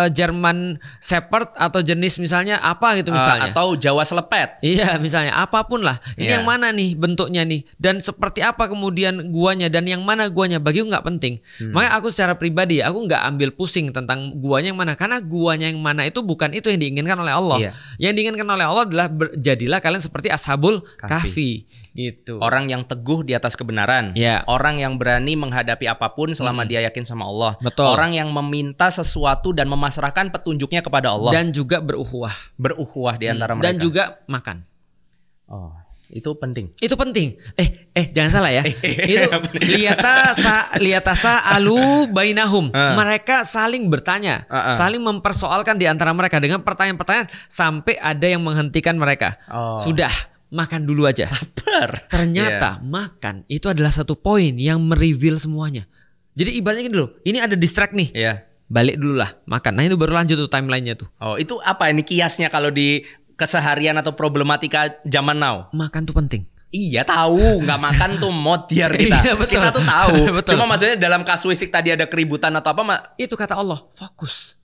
S2: German Shepherd atau jenis misalnya apa gitu misalnya?
S1: Atau Jawa Selepet.
S2: Iya, misalnya apapun lah. Ini yang mana nih bentuknya nih, dan seperti apa kemudian guanya, dan yang mana guanya bagiku nggak penting. Makanya aku secara pribadi aku nggak ambil pusing tentang guanya yang mana, karena guanya yang mana itu bukan itu yang diinginkan oleh Allah. Yang diinginkan oleh Allah adalah jadilah kalian seperti Ashabul Kahfi. Gitu.
S1: Orang yang teguh di atas kebenaran. Orang yang berani menghadapi apapun selama dia yakin sama Allah.
S2: Betul.
S1: Orang yang meminta sesuatu dan memasrahkan petunjuknya kepada Allah.
S2: Dan juga beruhuwah.
S1: Beruhuwah di antara mereka.
S2: Dan juga makan.
S1: Oh, itu penting.
S2: Itu penting. Jangan salah ya. Itu liyatasa alu bainahum. Mereka saling bertanya, saling mempersoalkan di antara mereka dengan pertanyaan-pertanyaan sampai ada yang menghentikan mereka. Sudah. Makan dulu aja.
S1: Lapar.
S2: Ternyata makan itu adalah satu poin yang mereveal semuanya. Jadi ibaratnya gini dulu, ini ada distract nih. Balik dulu lah, makan. Nah itu baru lanjut tuh timelinenya tuh.
S1: Oh, itu apa ini kiasnya kalau di keseharian atau problematika zaman now?
S2: Makan tuh penting.
S1: Iya tahu, nggak makan tuh modiar kita.
S2: Iya, betul.
S1: Kita tuh tahu.
S2: Betul.
S1: Cuma maksudnya dalam kasuistik tadi ada keributan atau apa?
S2: Itu kata Allah, fokus.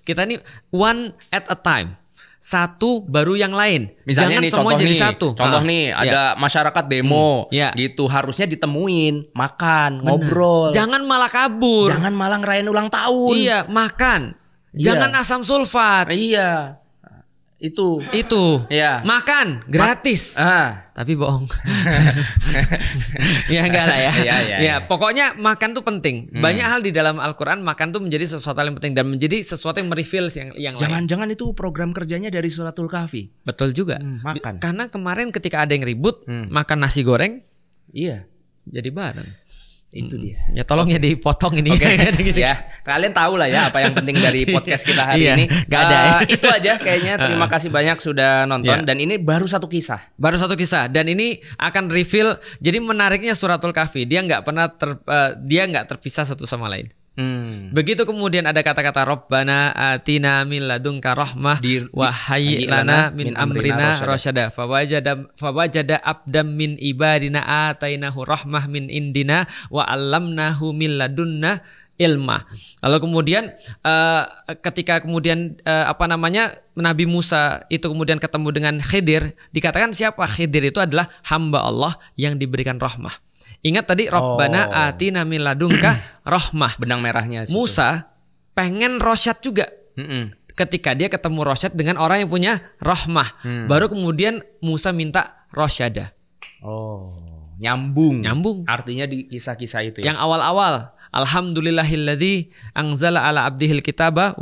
S2: Kita nih one at a time. Satu baru yang lain.
S1: Misalnya
S2: jangan
S1: nih,
S2: semua jadi satu.
S1: Contoh nih, ada masyarakat demo, gitu harusnya ditemuin, makan, ngobrol.
S2: Jangan malah kabur.
S1: Jangan malah ngerayain ulang tahun.
S2: Iya, makan. Jangan asam sulfat.
S1: Iya. Itu. Makan gratis. Tapi
S2: bohong. Ya enggak lah ya. Ya, pokoknya makan tuh penting. Banyak hal di dalam Al-Qur'an makan tuh menjadi sesuatu yang penting dan menjadi sesuatu yang mereveal yang lain.
S1: Jangan-jangan itu program kerjanya dari Suratul Kahfi.
S2: Betul juga.
S1: Makan.
S2: Karena kemarin ketika ada yang ribut, makan nasi goreng.
S1: Iya.
S2: Jadi bareng.
S1: Itu dia.
S2: Ya tolong ya dipotong ini.
S1: Ya, kalian tahu lah ya apa yang penting dari podcast kita hari ini.
S2: Gak ada ya.
S1: Itu aja kayaknya. Terima kasih banyak sudah nonton. Dan ini baru satu kisah. Dan ini akan reveal. Jadi menariknya Suratul Kahfi, dia nggak pernah dia nggak terpisah satu sama lain. Begitu kemudian ada kata-kata Rabbana atina min ladunka rahmah wa hayyi lana min amrina rasyada fawajada abdam min ibadina atainahu rahmah min indina wa 'allamnahu min ladunna ilma. Lalu kemudian ketika kemudian Nabi Musa itu kemudian ketemu dengan Khidir, dikatakan siapa Khidir itu adalah hamba Allah yang diberikan rahmah.
S2: Ingat tadi Rabbana atina min ladunka rahmah.
S1: Benang merahnya situ.
S2: Musa pengen rosyad juga. Ketika dia ketemu rosyad dengan orang yang punya rahmah. Baru kemudian Musa minta rosyada.
S1: Nyambung.
S2: Artinya
S1: di kisah-kisah itu ya.
S2: Yang awal-awal, alhamdulillahilladzi anzala ala abdihil kitaba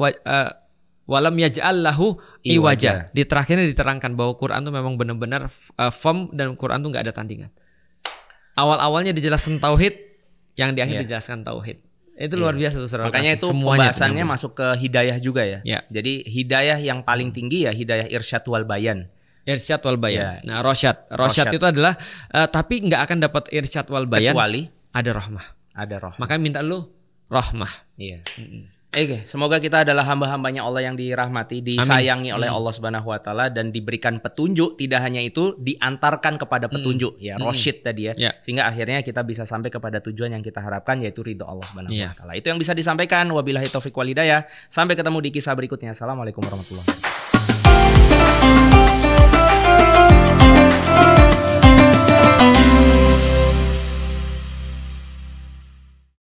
S2: walam yaj'al lahu iwaja. Di terakhirnya diterangkan bahwa Quran itu memang benar-benar firm dan Quran itu nggak ada tandingan. Awal-awalnya dijelaskan tauhid, yang di akhir dijelaskan tauhid. Itu luar biasa tuh surah.
S1: Makanya itu pembahasannya masuk ke hidayah juga ya. Jadi hidayah yang paling tinggi ya hidayah irsyad wal bayan.
S2: Irsyad wal bayan. Nah, rosyad itu adalah tapi nggak akan dapat irsyad wal bayan
S1: kecuali
S2: ada rahmah. Makanya minta lu rahmah.
S1: Iya. Oke, semoga kita adalah hamba-hambanya Allah yang dirahmati, disayangi oleh Allah Subhanahu wa taala dan diberikan petunjuk, tidak hanya itu diantarkan kepada petunjuk ya, rosyid tadi ya. Sehingga akhirnya kita bisa sampai kepada tujuan yang kita harapkan yaitu ridho Allah Subhanahu wa taala. Itu yang bisa disampaikan. Wabillahi taufik wal hidayah. Sampai ketemu di kisah berikutnya. Assalamualaikum warahmatullahi wabarakatuh.